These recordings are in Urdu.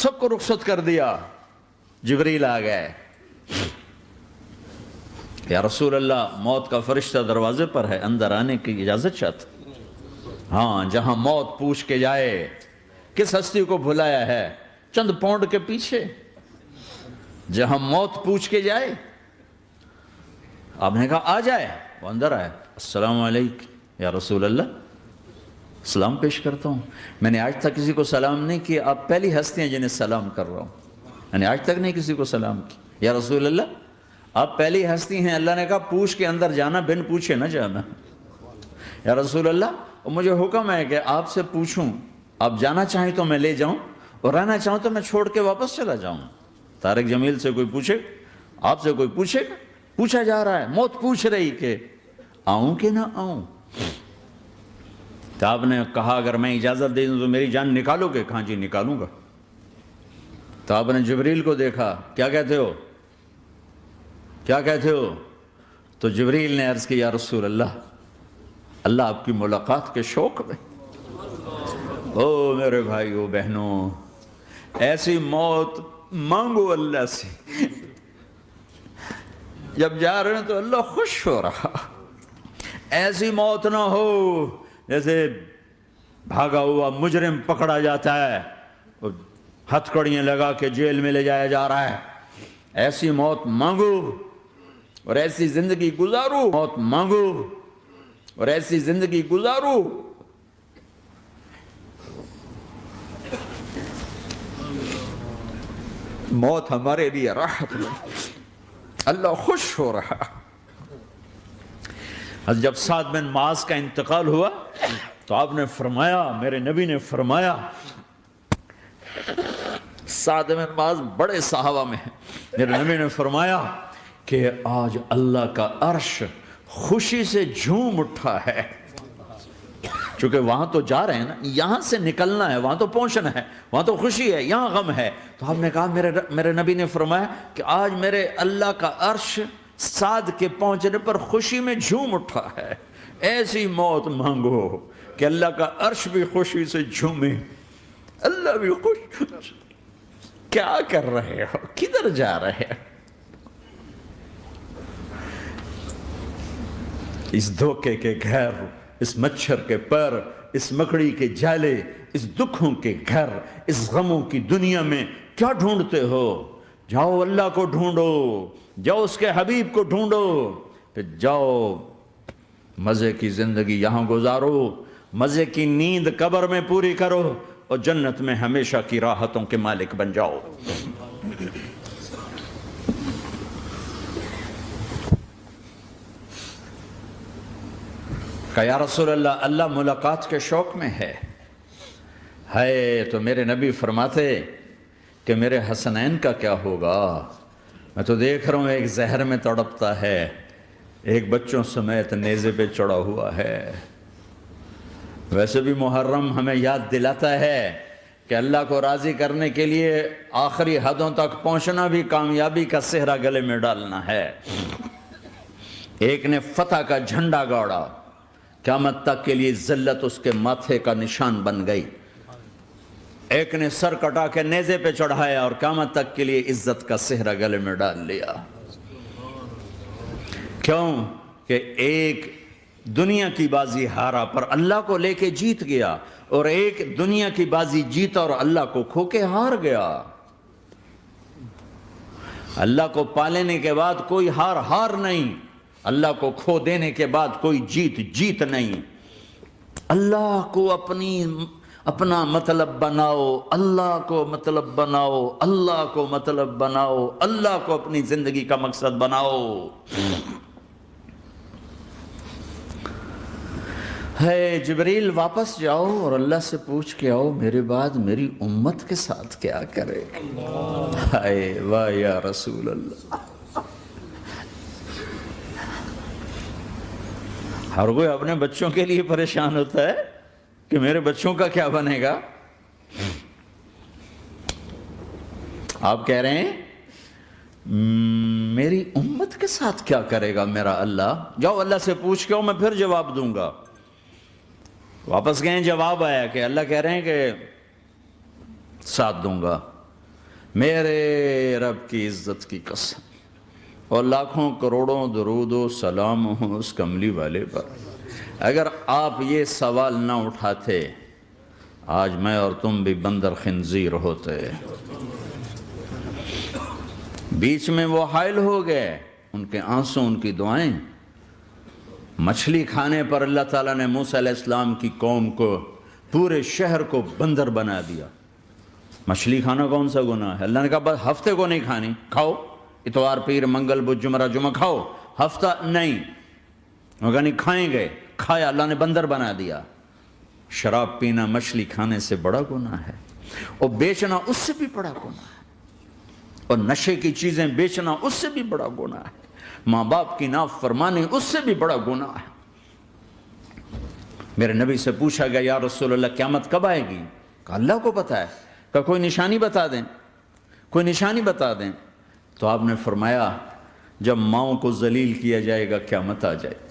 سب کو رخصت کر دیا. جبریل آ گئے. یا رسول اللہ موت کا فرشتہ دروازے پر ہے, اندر آنے کی اجازت چاہتا. ہاں, جہاں موت پوچھ کے جائے کس ہستی کو بھلایا ہے, چند پونڈ کے پیچھے. جہاں موت پوچھ کے جائے, آپ نے کہا آ جائے, وہ اندر آئے. السلام علیکم یا رسول اللہ, سلام پیش کرتا ہوں. میں نے آج تک کسی کو سلام نہیں کیا, آپ پہلی ہستی ہیں جنہیں سلام کر رہا ہوں. میں نے آج تک نہیں کسی کو سلام کیا. یا رسول اللہ آپ پہلی ہستی ہیں. اللہ نے کہا پوچھ کے اندر جانا, بن پوچھے نہ جانا. یا رسول اللہ مجھے حکم ہے کہ آپ سے پوچھوں, آپ جانا چاہیں تو میں لے جاؤں, اور رہنا چاہوں تو میں چھوڑ کے واپس چلا جاؤں. طارق جمیل سے کوئی پوچھے, آپ سے کوئی پوچھے گا؟ پوچھا جا رہا ہے, موت پوچھ رہی کہ آؤں کہ نہ آؤں. تو آپ نے کہا اگر میں اجازت دے دوں تو میری جان نکالو گے؟ کہاں جی نکالوں گا. تو آپ نے جبریل کو دیکھا, کیا کہتے ہو, کیا کہتے ہو؟ تو جبریل نے عرض کی یا رسول اللہ, اللہ آپ کی ملاقات کے شوق میں. او میرے بھائیو بہنوں, ایسی موت مانگو اللہ سے. جب جا رہے ہیں تو اللہ خوش ہو رہا. ایسی موت نہ ہو جیسے بھاگا ہوا مجرم پکڑا جاتا ہے, ہتھ کڑیاں لگا کے جیل میں لے جایا جا رہا ہے. ایسی موت مانگو اور ایسی زندگی گزارو. موت مانگو اور ایسی زندگی گزارو. موت ہمارے لیے راحت ہے, اللہ خوش ہو رہا. جب سعد بن معاذ کا انتقال ہوا تو آپ نے فرمایا, میرے نبی نے فرمایا, سعد بن معاذ بڑے صحابہ میں ہیں, میرے نبی نے فرمایا کہ آج اللہ کا عرش خوشی سے جھوم اٹھا ہے. چونکہ وہاں تو جا رہے ہیں نا, یہاں سے نکلنا ہے, وہاں تو پہنچنا ہے, وہاں تو خوشی ہے, یہاں غم ہے. تو آپ نے کہا, میرے نبی نے فرمایا کہ آج میرے اللہ کا عرش سعد کے پہنچنے پر خوشی میں جھوم اٹھا ہے. ایسی موت مانگو کہ اللہ کا عرش بھی خوشی سے جھومے, اللہ بھی خوش. کیا کر رہے ہو, کدھر جا رہے ہو؟ اس دھوکے کے گھر, اس مچھر کے پر, اس مکڑی کے جالے, اس دکھوں کے گھر, اس غموں کی دنیا میں کیا ڈھونڈتے ہو؟ جاؤ اللہ کو ڈھونڈو, جاؤ اس کے حبیب کو ڈھونڈو, پھر جاؤ مزے کی زندگی یہاں گزارو, مزے کی نیند قبر میں پوری کرو, اور جنت میں ہمیشہ کی راحتوں کے مالک بن جاؤ. کہ یا رسول اللہ, اللہ ملاقات کے شوق میں ہے. تو میرے نبی فرماتے کہ میرے حسنین کا کیا ہوگا؟ میں تو دیکھ رہا ہوں ایک زہر میں تڑپتا ہے, ایک بچوں سمیت نیزے پہ چڑھا ہوا ہے. ویسے بھی محرم ہمیں یاد دلاتا ہے کہ اللہ کو راضی کرنے کے لیے آخری حدوں تک پہنچنا بھی کامیابی کا صحرا گلے میں ڈالنا ہے. ایک نے فتح کا جھنڈا گاڑا, قیامت تک کے لیے ذلت اس کے ماتھے کا نشان بن گئی. ایک نے سر کٹا کے نیزے پہ چڑھایا اور قیامت تک کے لیے عزت کا صحرا گلے میں ڈال لیا. کیوں کہ ایک دنیا کی بازی ہارا پر اللہ کو لے کے جیت گیا, اور ایک دنیا کی بازی جیتا اور اللہ کو کھو کے ہار گیا. اللہ کو پالینے کے بعد کوئی ہار نہیں, اللہ کو کھو دینے کے بعد کوئی جیت نہیں. اللہ کو اپنا مطلب بناؤ, اللہ کو مطلب بناؤ, اللہ کو مطلب بناؤ, اللہ کو اپنی زندگی کا مقصد بناؤ. جبریل واپس جاؤ اور اللہ سے پوچھ کے آؤ میرے بعد میری امت کے ساتھ کیا کرے. واہ یا رسول اللہ. ہر کوئی اپنے بچوں کے لیے پریشان ہوتا ہے کہ میرے بچوں کا کیا بنے گا. آپ کہہ رہے ہیں میری امت کے ساتھ کیا کرے گا میرا اللہ. جاؤ اللہ سے پوچھ کے آؤ, میں پھر جواب دوں گا. واپس گئے, جواب آیا کہ اللہ کہہ رہے ہیں کہ ساتھ دوں گا. میرے رب کی عزت کی قسم، اور لاکھوں کروڑوں درود و سلام ہوں اس کملی والے پر، اگر آپ یہ سوال نہ اٹھاتے آج میں اور تم بھی بندر خنزیر ہوتے۔ بیچ میں وہ حائل ہو گئے، ان کے آنسوں، ان کی دعائیں۔ مچھلی کھانے پر اللہ تعالیٰ نے موسیٰ علیہ السلام کی قوم کو، پورے شہر کو بندر بنا دیا۔ مچھلی کھانا کون سا گناہ ہے؟ اللہ نے کہا بس ہفتے کو نہیں کھانی، کھاؤ، اتوار پیر منگل بدھ جمعہ جمعہ کھاؤ، ہفتہ نہیں۔ وہ کہا نہیں کھائیں گے، کھایا، اللہ نے بندر بنا دیا۔ شراب پینا مچھلی کھانے سے بڑا گناہ ہے، اور بیچنا اس سے بھی بڑا گناہ ہے، اور نشے کی چیزیں بیچنا اس سے بھی بڑا گناہ ہے، ماں باپ کی نافرمانی اس سے بھی بڑا گناہ ہے۔ میرے نبی سے پوچھا گیا یا رسول اللہ قیامت کب آئے گی؟ کہا اللہ کو پتہ ہے۔ کہا کوئی نشانی بتا دیں، کوئی نشانی بتا دیں۔ تو آپ نے فرمایا جب ماؤں کو ذلیل کیا جائے گا قیامت آ جائے گی۔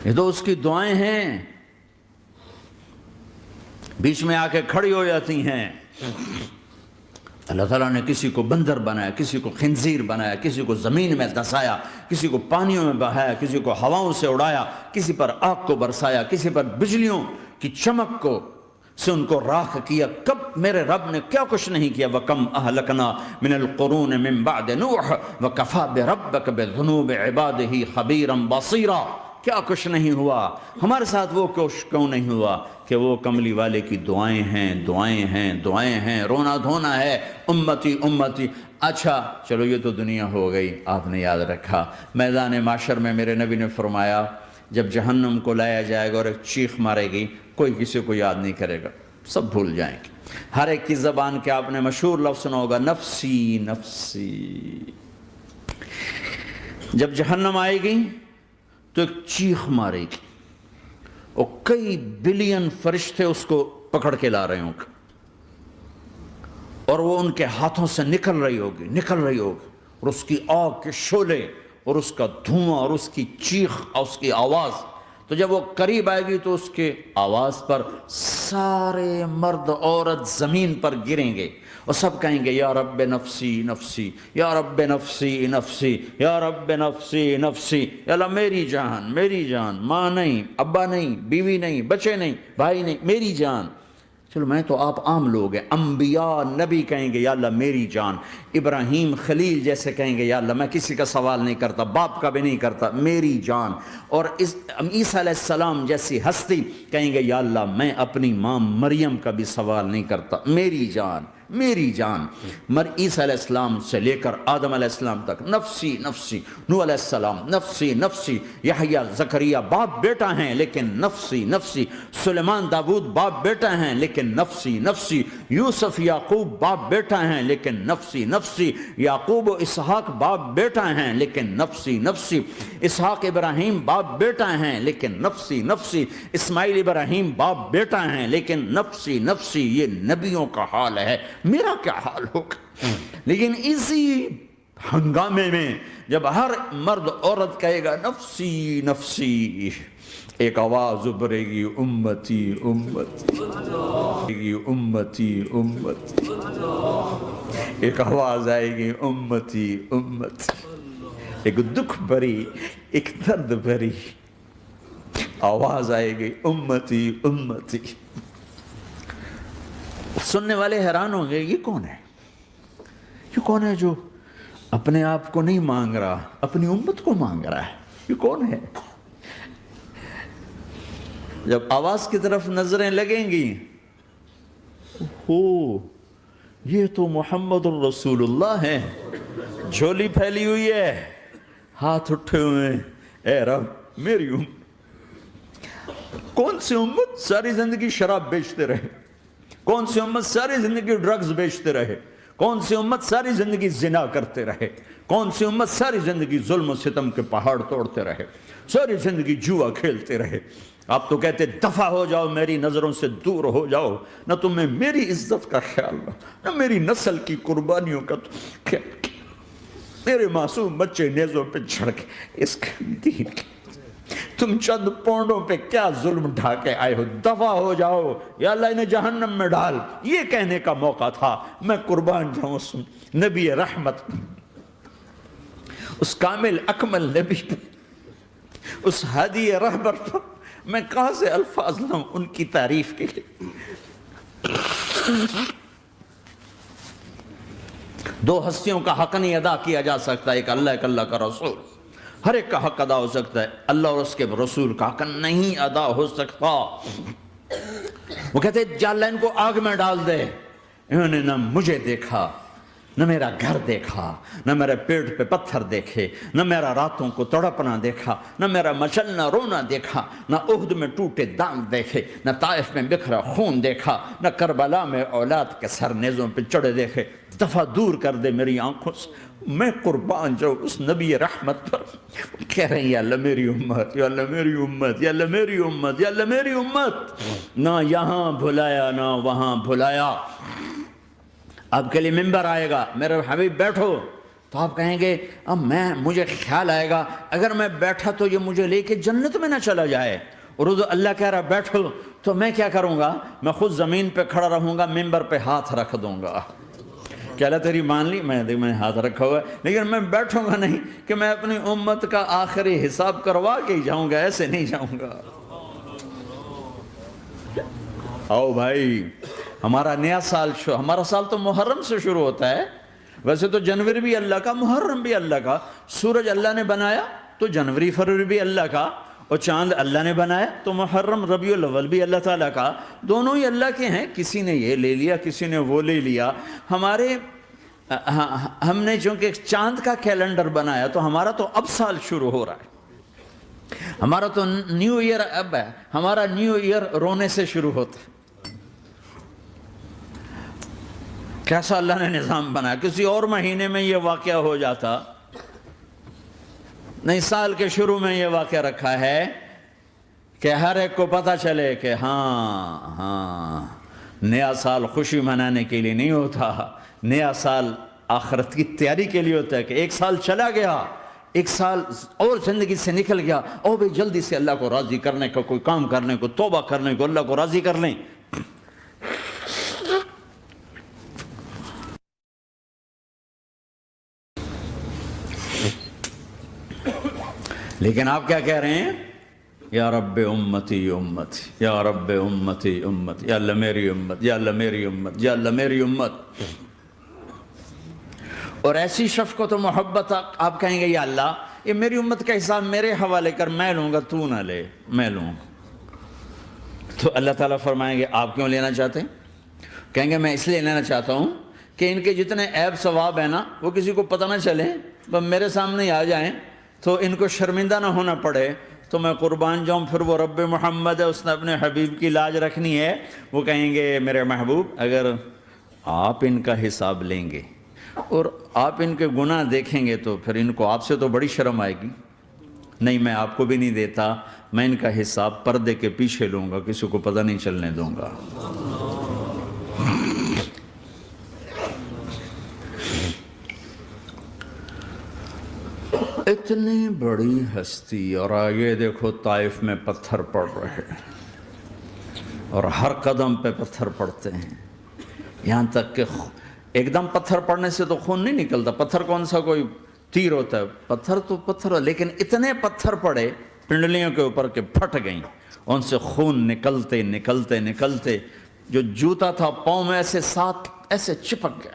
یہ تو اس کی دعائیں ہیں، بیچ میں آ کے کھڑی ہو جاتی ہیں۔ اللہ تعالیٰ نے کسی کو بندر بنایا، کسی کو خنزیر بنایا، کسی کو زمین میں دھسایا، کسی کو پانیوں میں بہایا، کسی کو ہواؤں سے اڑایا، کسی پر آگ کو برسایا، کسی پر بجلیوں کی چمک کو سے ان کو راکھ کیا۔ کب میرے رب نے کیا کچھ نہیں کیا۔ وَكَمْ أَهْلَكْنَا مِنَ الْقُرُونِ مِنْ بَعْدِ نُوحٍ وَكَفَى بِرَبِّكَ بِذُنُوبِ عِبَادِهِ خَبِيرًا بَصِيرًا۔ کیا کچھ نہیں ہوا ہمارے ساتھ، وہ کیوں نہیں ہوا کہ وہ کملی والے کی دعائیں ہیں، دعائیں ہیں، دعائیں ہیں، رونا دھونا ہے، امتی امتی۔ اچھا چلو یہ تو دنیا ہو گئی، آپ نے یاد رکھا میدان معاشر میں میرے نبی نے فرمایا جب جہنم کو لایا جائے گا اور ایک چیخ مارے گی، کوئی کسی کو یاد نہیں کرے گا، سب بھول جائیں گے۔ ہر ایک کی زبان کے آپ نے مشہور لفظ سنا ہوگا نفسی نفسی۔ جب جہنم آئے گی تو ایک چیخ مارے گی، اور کئی بلین فرشتے اس کو پکڑ کے لا رہے ہوں گے، اور وہ ان کے ہاتھوں سے نکل رہی ہوگی، اور اس کی آگ کے شعلے اور اس کا دھواں اور اس کی چیخ اور اس کی آواز۔ تو جب وہ قریب آئے گی تو اس کے آواز پر سارے مرد عورت زمین پر گریں گے، اور سب کہیں گے یا رب نفسی نفسی، یا رب نفسی نفسی، یا رب نفسی نفسی۔ یا اللہ میری جان، میری جان، ماں نہیں، ابا نہیں، بیوی نہیں، بچے نہیں، بھائی نہیں، میری جان۔ چلو میں تو آپ عام لوگ ہیں، انبیاء نبی کہیں گے یا اللہ میری جان، ابراہیم خلیل جیسے کہیں گے یا اللہ میں کسی کا سوال نہیں کرتا، باپ کا بھی نہیں کرتا، میری جان۔ اور عیسیٰ علیہ السلام جیسی ہستی کہیں گے یا اللہ میں اپنی ماں مریم کا بھی سوال نہیں کرتا، میری جان، میری جان۔ عیسیٰ علیہ السلام سے لے کر آدم علیہ السلام تک نفسی نفسی، نوح علیہ السلام نفسی نفسی، یحییٰ زکریا باپ بیٹا ہیں لیکن نفسی نفسی، سلیمان داؤد باپ بیٹا ہیں لیکن نفسی نفسی، یوسف یعقوب باپ بیٹا ہیں لیکن نفسی نفسی، یعقوب و اسحاق باپ بیٹا ہیں لیکن نفسی نفسی، اسحاق ابراہیم باپ بیٹا ہیں لیکن نفسی نفسی، اسماعیل ابراہیم باپ بیٹا ہیں لیکن نفسی نفسی۔ یہ نبیوں کا حال ہے، میرا کیا حال ہوگا؟ لیکن اسی ہنگامے میں جب ہر مرد عورت کہے گا نفسی نفسی، ایک آواز ابھرے گی امتی امتی، امتی امتی، ایک آواز آئے گی امتی امتی، ایک دکھ بھری، ایک درد بھری آواز آئے گی امتی امتی۔ سننے والے حیران ہوں گے یہ کون ہے، یہ کون ہے جو اپنے آپ کو نہیں مانگ رہا، اپنی امت کو مانگ رہا ہے، یہ کون ہے؟ جب آواز کی طرف نظریں لگیں گی، ہو یہ تو محمد الرسول اللہ ہے، جھولی پھیلی ہوئی ہے، ہاتھ اٹھے ہوئے ہیں، اے رب میری امت۔ کون سی امت ساری زندگی شراب بیچتے رہے، کون سی امت ساری زندگی ڈرگز بیچتے رہے، کون سی امت ساری زندگی زنا کرتے رہے، کون سی امت ساری زندگی ظلم و ستم کے پہاڑ توڑتے رہے، ساری زندگی جوا کھیلتے رہے۔ آپ تو کہتے دفع ہو جاؤ، میری نظروں سے دور ہو جاؤ، نہ تمہیں میری عزت کا خیال نہ میری نسل کی قربانیوں کا خیال، میرے معصوم بچے نیزوں پہ چڑھ کے اس دین تم چند پونڈوں پہ کیا ظلم ڈھا کے آئے ہو، دفع ہو جاؤ یا اللہ انہیں جہنم میں ڈال، یہ کہنے کا موقع تھا۔ میں قربان جاؤں اس نبی رحمت، اس کامل اکمل نبی پہ، اس ہادی رہبر پر میں کہاں سے الفاظ لاؤں ان کی تعریف کے لیے۔ دو ہستیوں کا حق نہیں ادا کیا جا سکتا، ایک اللہ، ایک اللہ کا رسول۔ ہر ایک کا حق ادا ہو سکتا ہے، اللہ اور اس کے رسول کا حق نہیں ادا ہو سکتا۔ وہ کہتے ہیں جا اللہ ان کو آگ میں ڈال دے۔ انہوں نے نہ مجھے دیکھا، نہ میرا گھر دیکھا، نہ میرے پیٹ پہ پتھر دیکھے، نہ میرا راتوں کو تڑپنا دیکھا، نہ میرا مچلنا رونا دیکھا، نہ احد میں ٹوٹے دانت دیکھے، نہ طائف میں بکھرا خون دیکھا، نہ کربلا میں اولاد کے سر نیزوں پہ چڑھے دیکھے۔ دفعہ دور کر دے میری آنکھوں سے، میں قربان جاؤں اس نبی رحمت پر۔ کہہ رہے ہیں یا اللہ میری امت، یا اللہ میری امت، یا اللہ میری امت، یا اللہ میری امت۔ نہ یہاں بھلایا نہ وہاں بھلایا۔ آپ کے لیے ممبر آئے گا، میرے حبیب بیٹھو، تو آپ کہیں گے اب مجھے خیال آئے گا اگر میں بیٹھا تو یہ مجھے لے کے جنت میں نہ چلا جائے، اور اللہ کہہ رہا بیٹھو تو میں کیا کروں گا؟ میں خود زمین پہ کھڑا رہوں گا، ممبر پہ ہاتھ رکھ دوں گا۔ کہ اللہ تیری مان لی، میں ہاتھ رکھا ہوا ہے، لیکن میں بیٹھوں گا نہیں کہ میں اپنی امت کا آخری حساب کروا کے ہی جاؤں گا، ایسے نہیں جاؤں گا۔ آؤ بھائی، ہمارا نیا سال ہمارا سال تو محرم سے شروع ہوتا ہے، ویسے تو جنوری بھی اللہ کا، محرم بھی اللہ کا، سورج اللہ نے بنایا تو جنوری فروری بھی اللہ کا، اور چاند اللہ نے بنایا تو محرم ربیع الاول بھی اللہ تعالیٰ کا، دونوں ہی اللہ کے ہیں۔ کسی نے یہ لے لیا، کسی نے وہ لے لیا۔ ہم نے چونکہ چاند کا کیلنڈر بنایا تو ہمارا تو اب سال شروع ہو رہا ہے، ہمارا تو نیو ایئر اب ہے، ہمارا نیو ایئر رونے سے شروع ہوتا ہے۔ کیسا اللہ نے نظام بنایا، کسی اور مہینے میں یہ واقعہ ہو جاتا، نہیں سال کے شروع میں یہ واقعہ رکھا ہے کہ ہر ایک کو پتہ چلے کہ ہاں نیا سال خوشی منانے کے لیے نہیں ہوتا، نیا سال آخرت کی تیاری کے لیے ہوتا ہے۔ کہ ایک سال چلا گیا، ایک سال اور زندگی سے نکل گیا، اور بھی جلدی سے اللہ کو راضی کرنے کا کوئی کام کرنے کو، توبہ کرنے کو، اللہ کو راضی کر لیں۔ لیکن آپ کیا کہہ رہے ہیں؟ یا رب امتی امت، یا رب امتی امت، یا اللہ میری امت، یا اللہ میری امت، یا اللہ میری امت۔ اور ایسی شفقت و محبت آپ کہیں گے یا اللہ یہ میری امت کا حساب میرے حوالے کر، میں لوں گا، تو نہ لے، میں لوں گا۔ تو اللہ تعالیٰ فرمائیں گے آپ کیوں لینا چاہتے ہیں؟ کہیں گے میں اس لیے لینا چاہتا ہوں کہ ان کے جتنے عیب ثواب ہیں نا وہ کسی کو پتہ نہ چلے، بس میرے سامنے آ جائیں تو ان کو شرمندہ نہ ہونا پڑے، تو میں قربان جاؤں۔ پھر وہ رب محمد ہے، اس نے اپنے حبیب کی لاج رکھنی ہے، وہ کہیں گے میرے محبوب اگر آپ ان کا حساب لیں گے اور آپ ان کے گناہ دیکھیں گے تو پھر ان کو آپ سے تو بڑی شرم آئے گی۔ نہیں، میں آپ کو بھی نہیں دیتا، میں ان کا حساب پردے کے پیچھے لوں گا، کسی کو پتہ نہیں چلنے دوں گا۔ اتنی بڑی ہستی، اور آگے دیکھو طائف میں پتھر پڑ رہے ہیں، اور ہر قدم پہ پتھر پڑتے ہیں، یہاں تک کہ ایک دم پتھر پڑنے سے تو خون نہیں نکلتا، پتھر کون سا کوئی تیر ہوتا ہے، پتھر تو پتھر، لیکن اتنے پتھر پڑے پنڈلیوں کے اوپر کہ پھٹ گئیں، ان سے خون نکلتے نکلتے نکلتے جو جوتا تھا پاؤں میں ایسے ساتھ ایسے چپک گیا،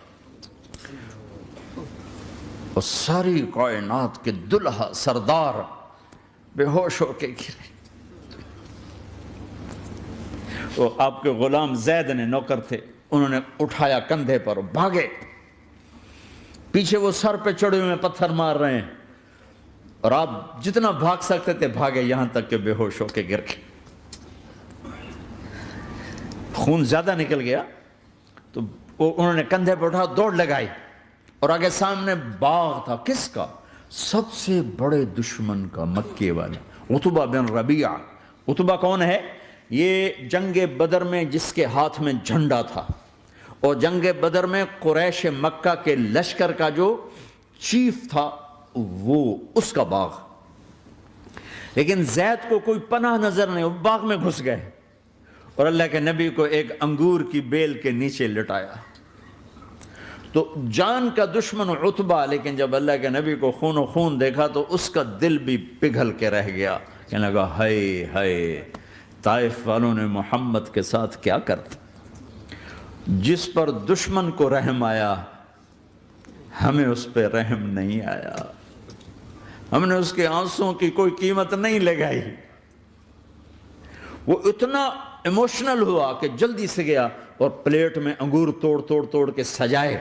اور ساری کائنات کے دلہا سردار بے ہوش ہو کے گرے۔ وہ آپ کے غلام زید نے نوکر تھے، انہوں نے اٹھایا کندھے پر، بھاگے، پیچھے وہ سر پہ چڑھے ہوئے پتھر مار رہے ہیں، اور آپ جتنا بھاگ سکتے تھے بھاگے، یہاں تک کہ بے ہوش ہو کے گر گئے۔ خون زیادہ نکل گیا تو انہوں نے کندھے پہ اٹھا، دوڑ لگائی، اور آگے سامنے باغ تھا، کس کا؟ سب سے بڑے دشمن کا، مکے والا عتبہ بن ربیعہ۔ عتبہ کون ہے؟ یہ جنگ بدر میں جس کے ہاتھ میں جھنڈا تھا، اور جنگ بدر میں قریش مکہ کے لشکر کا جو چیف تھا وہ، اس کا باغ۔ لیکن زید کو کوئی پناہ نظر نہیں، وہ باغ میں گھس گئے اور اللہ کے نبی کو ایک انگور کی بیل کے نیچے لٹایا۔ تو جان کا دشمن عتبہ، لیکن جب اللہ کے نبی کو خون و خون دیکھا تو اس کا دل بھی پگھل کے رہ گیا، کہنے لگا ہائے ہائے، طائف والوں نے محمد کے ساتھ کیا کرتا۔ جس پر دشمن کو رحم آیا ہمیں اس پہ رحم نہیں آیا، ہم نے اس کے آنسوں کی کوئی قیمت نہیں لگائی۔ وہ اتنا ایموشنل ہوا کہ جلدی سے گیا اور پلیٹ میں انگور توڑ کے سجائے۔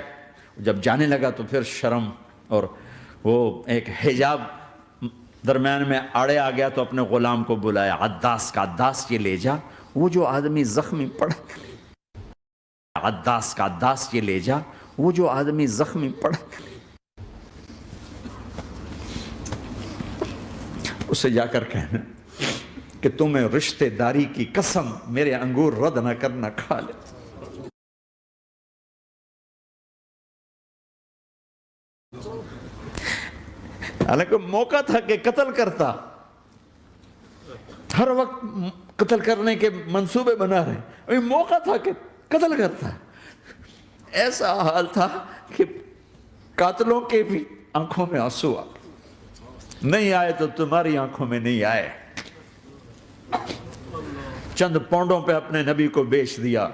جب جانے لگا تو پھر شرم اور وہ ایک حجاب درمیان میں آڑے آ گیا تو اپنے غلام کو بلایا، عداس کا، عداس یہ لے جا وہ جو آدمی زخمی پڑا، عداس کا، عداس یہ لے جا وہ جو آدمی زخمی پڑا۔ اسے جا کر کہنا کہ تمہیں رشتہ داری کی قسم میرے انگور رد نہ کرنا، کھا لے۔ حالانکہ موقع تھا کہ قتل کرتا، ہر وقت قتل کرنے کے منصوبے بنا رہے، ابھی موقع تھا کہ قتل کرتا۔ ایسا حال تھا کہ قاتلوں کے بھی آنکھوں میں آنسو آ نہیں آئے تو تمہاری آنکھوں میں نہیں آئے۔ چند پونڈوں پہ اپنے نبی کو بیچ دیا۔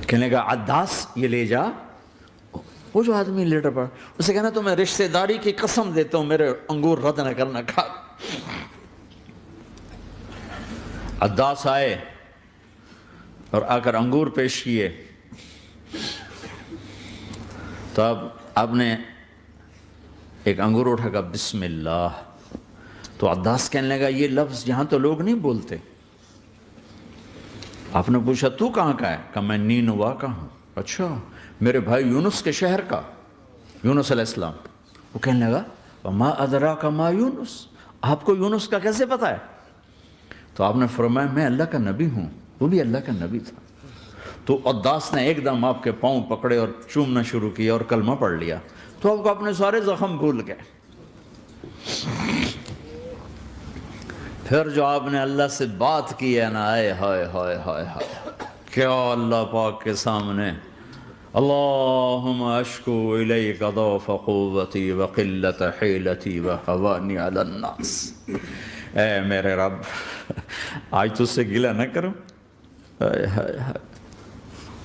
کہنے کا عداس یہ لے جا وہ جو آدمی لیٹر پڑا، اسے کہنا تو میں رشتہ داری کی قسم دیتا ہوں میرے انگور رد نہ کرنا، کھا۔ عداس آئے اور آ کر انگور پیش کیے تو اب آپ نے ایک انگور اٹھا کر بسم اللہ، تو عداس کہنے لگا یہ لفظ یہاں تو لوگ نہیں بولتے۔ آپ نے پوچھا تو کہاں کا ہے؟ کہا میں نینوا کا ہوں۔ اچھا، میرے بھائی یونس کے شہر کا، یونس علیہ السلام۔ وہ کہنے لگا وما ادراک ما یونس، آپ کو یونس کا کیسے پتا ہے؟ تو آپ نے فرمایا میں اللہ کا نبی ہوں، وہ بھی اللہ کا نبی تھا۔ تو عداس نے ایک دم آپ کے پاؤں پکڑے اور چومنا شروع کیا اور کلمہ پڑھ لیا، تو آپ کو اپنے سارے زخم بھول گئے۔ پھر جو آپ نے اللہ سے بات کی ہے نا، آئے ہائے ہائے ہائے ہائے، کیا اللہ پاک کے سامنے اللہم اشکو الیک ضعف قوتی وقلت حیلتی وہوانی علی الناس، اے میرے رب آج تجھ سے گلہ نہ کروں،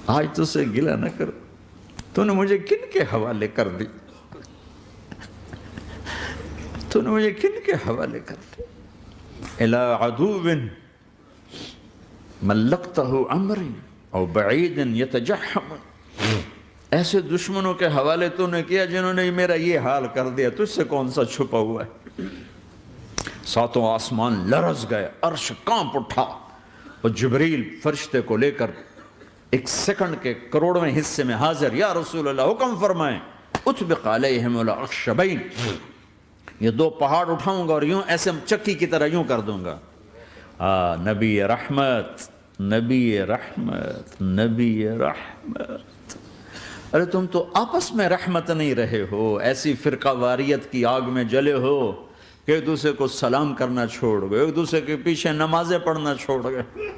آج تجھ سے گلہ نہ کروں، تو نے مجھے کن کے حوالے کر دی، تو نے مجھے کن کے حوالے کر دی، الى عدو ملکتہ عمری او بعید یتجحم، ایسے دشمنوں کے حوالے تو نے کیا جنہوں نے میرا یہ حال کر دیا، تجھ سے کون سا چھپا ہوا ہے۔ ساتوں آسمان لرز گئے، عرش کانپ اٹھا، اور جبریل فرشتے کو لے کر ایک سیکنڈ کے کروڑویں حصے میں حاضر، یا رسول اللہ حکم فرمائیں اطبق علیہم الاخشبین، یہ دو پہاڑ اٹھاؤں گا اور یوں ایسے چکی کی طرح یوں کر دوں گا۔ نبی رحمت، نبی رحمت، نبی رحمت۔ ارے تم تو آپس میں رحمت نہیں رہے ہو، ایسی فرقہ واریت کی آگ میں جلے ہو کہ ایک دوسرے کو سلام کرنا چھوڑ گئے، ایک دوسرے کے پیچھے نمازیں پڑھنا چھوڑ گئے،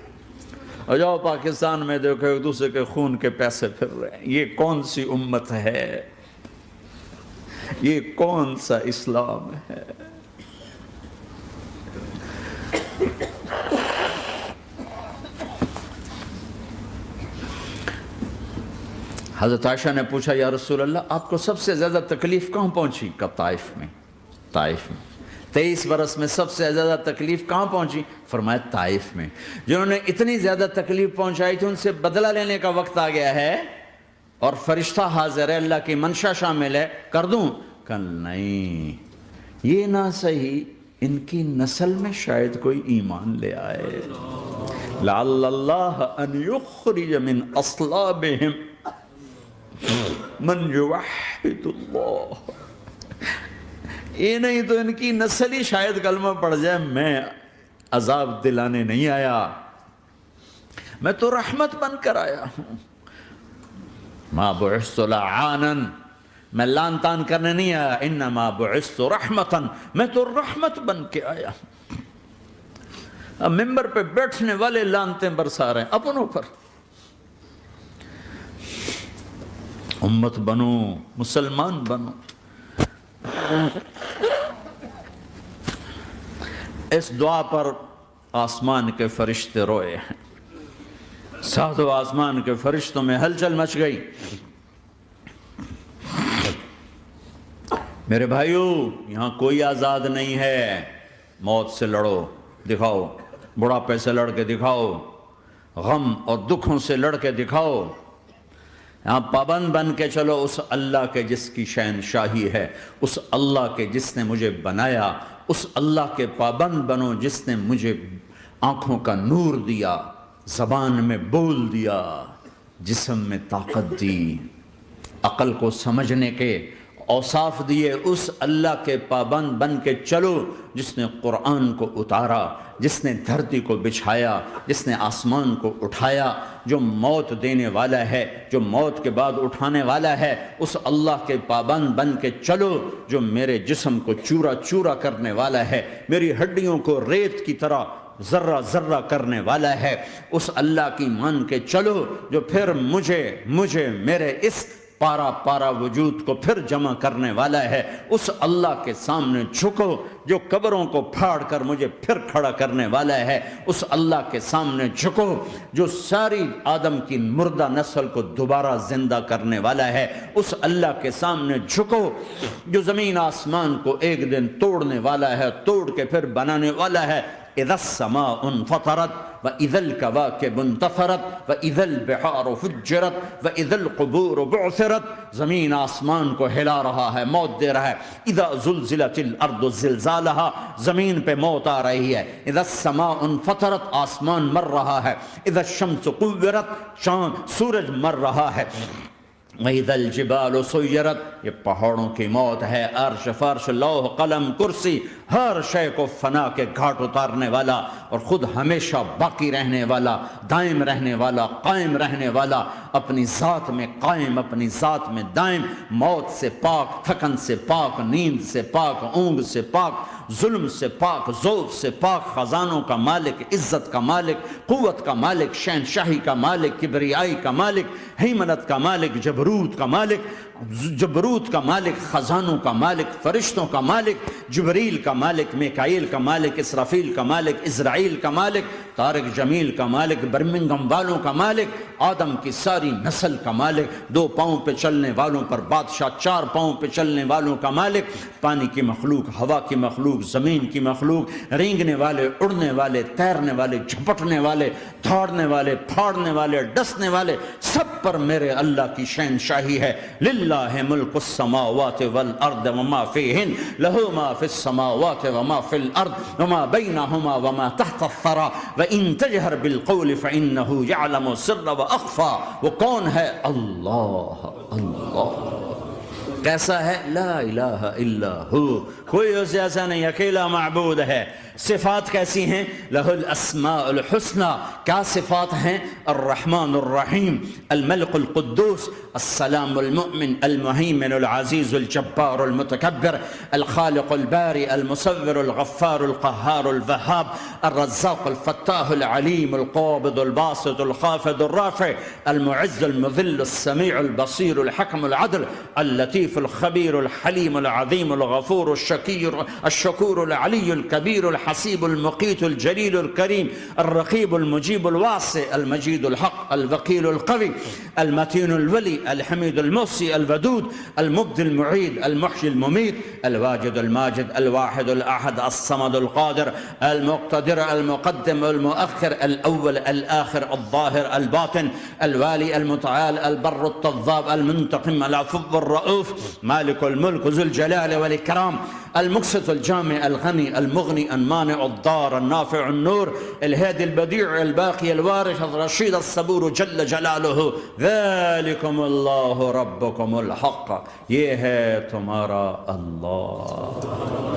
اور جاؤ پاکستان میں دیکھو ایک دوسرے کے خون کے پیسے پھر رہے ہیں۔ یہ کون سی امت ہے؟ یہ کون سا اسلام ہے؟ حضرت عائشہ نے پوچھا یا رسول اللہ آپ کو سب سے زیادہ تکلیف کہاں پہنچی؟ کہا طائف میں، طائف میں۔ 23 برس میں سب سے زیادہ تکلیف کہاں پہنچی؟ فرمایا طائف میں۔ جنہوں نے اتنی زیادہ تکلیف پہنچائی تھی ان سے بدلہ لینے کا وقت آ گیا ہے، اور فرشتہ حاضر ہے، اللہ کی منشا شامل ہے، کر دوں؟ کہ نہیں، یہ نہ صحیح، ان کی نسل میں شاید کوئی ایمان لے آئے، لعل اللہ ان یخرج من اصلابہم من یوحد اللہ، یہ نہیں تو ان کی نسل ہی شاید کلمہ پڑھ جائے۔ میں عذاب دلانے نہیں آیا، میں تو رحمت بن کر آیا ہوں۔ ما بعثت لعانا، میں لان تان کرنے نہیں آیا، انما بعثت رحمتا، میں تو رحمت بن کے آیا۔ اب ممبر پہ بیٹھنے والے لانتیں برسا رہے ہیں اپنوں پر۔ امت بنو، مسلمان بنو۔ اس دعا پر آسمان کے فرشتے روئے ہیں، ساتوں آسمان کے فرشتوں میں ہلچل مچ گئی۔ میرے بھائیو، یہاں کوئی آزاد نہیں ہے۔ موت سے لڑو، دکھاؤ، بڑھاپے سے لڑ کے دکھاؤ، غم اور دکھوں سے لڑ کے دکھاؤ۔ یہاں پابند بن کے چلو اس اللہ کے جس کی شہنشاہی ہے، اس اللہ کے جس نے مجھے بنایا، اس اللہ کے پابند بنو جس نے مجھے آنکھوں کا نور دیا، زبان میں بول دیا، جسم میں طاقت دی، عقل کو سمجھنے کے اوصاف دیے۔ اس اللہ کے پابند بن کے چلو جس نے قرآن کو اتارا، جس نے دھرتی کو بچھایا، جس نے آسمان کو اٹھایا، جو موت دینے والا ہے، جو موت کے بعد اٹھانے والا ہے۔ اس اللہ کے پابند بن کے چلو جو میرے جسم کو چورا چورا کرنے والا ہے، میری ہڈیوں کو ریت کی طرح ذرہ ذرہ کرنے والا ہے۔ اس اللہ کی مان کے چلو جو پھر مجھے میرے اس پارا پارا وجود کو پھر جمع کرنے والا ہے۔ اس اللہ کے سامنے جھکو جو قبروں کو پھاڑ کر مجھے پھر کھڑا کرنے والا ہے۔ اس اللہ کے سامنے جھکو جو ساری آدم کی مردہ نسل کو دوبارہ زندہ کرنے والا ہے۔ اس اللہ کے سامنے جھکو جو زمین آسمان کو ایک دن توڑنے والا ہے، توڑ کے پھر بنانے والا ہے۔ اذا السماء انفطرت واذا الكواكب انتثرت واذا البحار فجرت واذا القبور بعثرت، زمین آسمان کو ہلا رہا ہے، موت دے رہا ہے۔ اذا زلزلت الارض زلزالها، زمین پہ موت آ رہی ہے۔ اذا السماء انفطرت، آسمان مر رہا ہے۔ اذا الشمس قورت، چاند سورج مر رہا ہے۔ وَإِذَا الْجِبَالُ سُيِّرَتْ، یہ پہاڑوں کی موت ہے۔ عرش فرش لوح قلم کرسی، ہر شے کو فنا کے گھاٹ اتارنے والا اور خود ہمیشہ باقی رہنے والا، دائم رہنے والا، قائم رہنے والا، اپنی ذات میں قائم، اپنی ذات میں دائم، موت سے پاک، تھکن سے پاک، نیند سے پاک، اونگ سے پاک، ظلم سے پاک، ذوق سے پاک، خزانوں کا مالک، عزت کا مالک، قوت کا مالک، شہنشاہی کا مالک، کبریائی کا مالک، ہیمنت کا مالک، جبروت کا مالک، خزانوں کا مالک، فرشتوں کا مالک، جبریل کا مالک، میکائیل کا مالک، اسرافیل کا مالک، اسرائیل کا مالک، طارق جمیل کا مالک، برمنگم والوں کا مالک، آدم کی ساری نسل کا مالک، 2 پاؤں پہ چلنے والوں پر بادشاہ، 4 پاؤں پہ چلنے والوں کا مالک، پانی کی مخلوق، ہوا کی مخلوق، زمین کی مخلوق، رینگنے والے، اڑنے والے، تیرنے والے، جھپٹنے والے، دھاڑنے والے، پھاڑنے والے، ڈسنے والے، سب پر میرے اللہ کی شہنشاہی ہے۔ للہ ملک السماوات والارض وما فیہن، لہ ما فی السماوات وما فی الارض وما بینہما وما تحت الثری وان تجہر بالقول فانہ یعلم السر واخفی۔ وہ کون ہے؟ اللہ۔ اللہ کیسا ہے؟ لا الہ الا ہو، کوئی اس جیسا نہیں، اکیلا معبود ہے۔ صفات کیسی ہیں؟ لہ الاسماء الحسنى، کیا صفات ہیں؟ الرحمن الرحیم، الملک القدوس، السلام المؤمن، المہیمن العزیز الجبار المتکبر، الخالق الباری المصور الغفار القہار الوہاب، الرزاق الفتاح العلیم القابض الباسط الخافض الرافع، المعز المذل السمیع البصیر الحکم العدل، اللطیف الخبیر الحلیم العظیم الغفور الشکور العلی الکبیر الحسیب المقیت الجلیل الکریم، الرقیب المجیب الواسع، المجید الحق، الوکیل القوی، المتین الولی، الحمید المحصی، الودود، المبدی المعید، المحیی الممیت، الواجد الماجد، الواحد الاحد، الصمد القادر، المقتدر، المقدم، المؤخر، الاول، الاخر، الظاهر، الباطن، الوالي، المتعال، البر التضاب، المنتقم، العفو الرؤوف، مالك الملك، ذو الجلال والإكرام، المقسط الجامع الغني المغني المانع الضار النافع النور، الهادي البديع الباقي الوارث الرشيد الصبور جل جلاله، ذلكم الله ربكم الحق، یہ ہے تمہارا اللہ۔